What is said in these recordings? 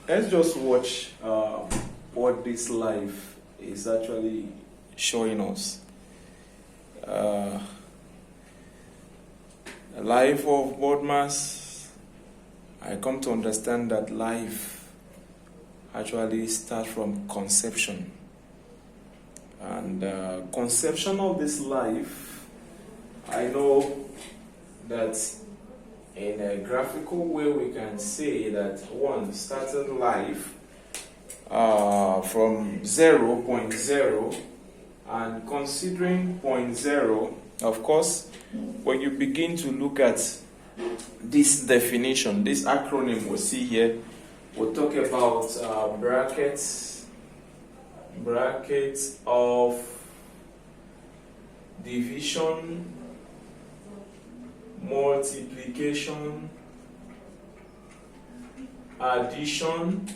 Let's just watch what this life is actually showing us. The life of BODMAS, I come to understand that life actually starts from conception. And conception of this life, I know that in a graphical way we can say that one started life from 0.0, and considering 0.0, of course, when you begin to look at this definition, this acronym we'll see here, we'll talk about brackets of division, multiplication, addition,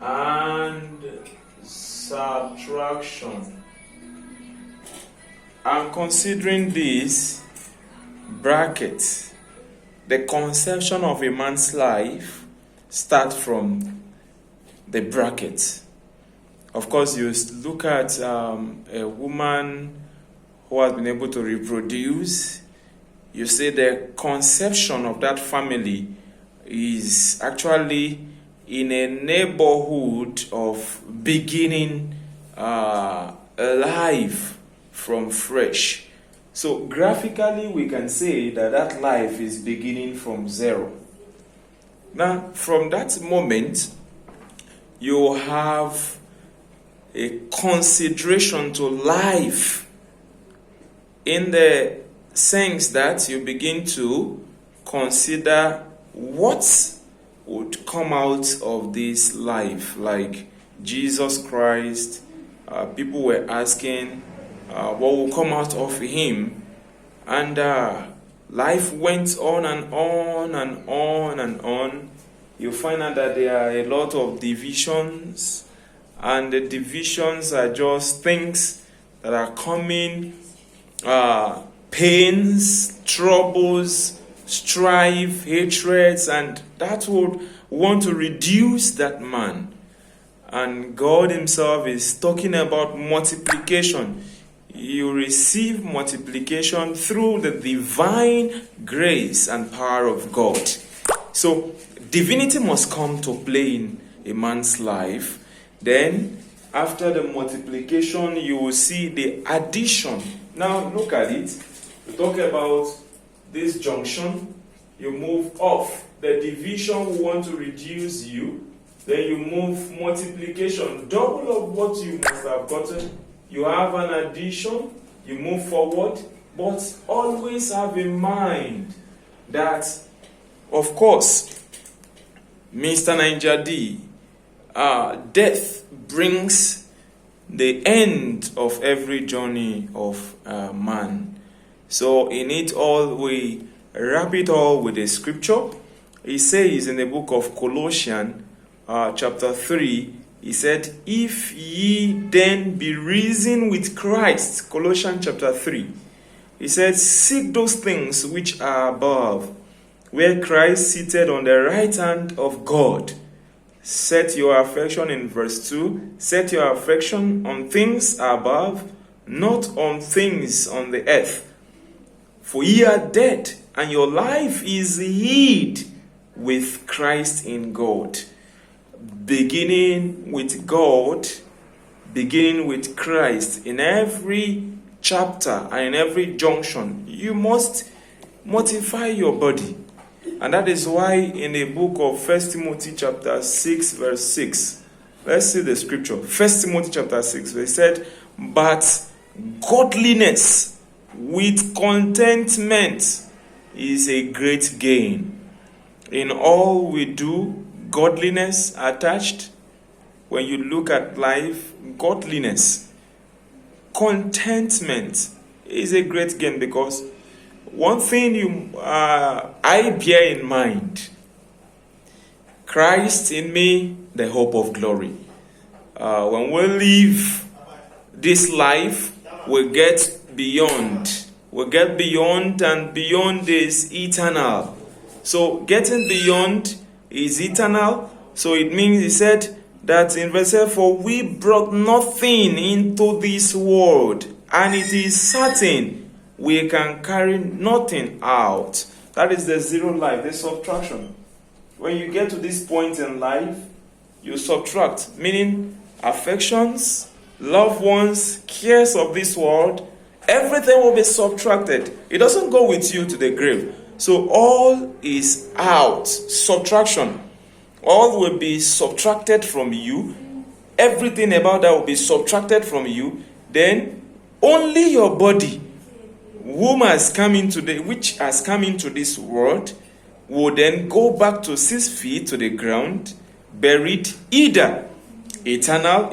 and subtraction. And considering this bracket, the conception of a man's life starts from the bracket. Of course, you look at a woman who has been able to reproduce, you say the conception of that family is actually in a neighborhood of beginning a life from fresh. So graphically, we can say that that life is beginning from 0. Now, from that moment, you have a consideration to life in the sense that you begin to consider what would come out of this life. Like Jesus Christ, people were asking what will come out of him, and life went on and on and on and on. You find out that there are a lot of divisions, and the divisions are just things that are coming, pains, troubles, strife, hatreds, and that would want to reduce that man. And God himself is talking about multiplication. You receive multiplication through the divine grace and power of God. So divinity must come to play in a man's life. Then after the multiplication, you will see the addition. Now look at it. We talk about this junction. You move off. The division will want to reduce you. Then you move multiplication, double of what you must have gotten. You have an addition. You move forward. But always have in mind that, of course, Mr. Niger D, death brings the end of every journey of man. So in it all, we wrap it all with a scripture. He says in the book of Colossians, chapter 3, he said, if ye then be risen with Christ, Colossians chapter 3, he said, seek those things which are above, where Christ seated on the right hand of God. Set your affection, in verse 2, set your affection on things above, not on things on the earth. For ye are dead, and your life is hid with Christ in God. Beginning with God, beginning with Christ, in every chapter and in every junction, you must mortify your body. And that is why in the book of 1 Timothy chapter 6 verse 6, let's see the scripture. 1 Timothy chapter 6, where it said, but godliness with contentment is a great gain. In all we do, godliness attached. When you look at life, godliness, contentment is a great gain, because one thing I bear in mind, Christ in me, the hope of glory. When we live this life, we get beyond. We get beyond, and beyond is eternal. So getting beyond is eternal. So it means, he said that in verse 7, for we brought nothing into this world, and it is certain we can carry nothing out. That is the zero life, the subtraction. When you get to this point in life, you subtract, meaning affections, loved ones, cares of this world, everything will be subtracted. It doesn't go with you to the grave. So all is out. Subtraction. All will be subtracted from you. Everything about that will be subtracted from you. Then only your body, which has come into this world, will then go back to 6 feet to the ground, buried, either eternal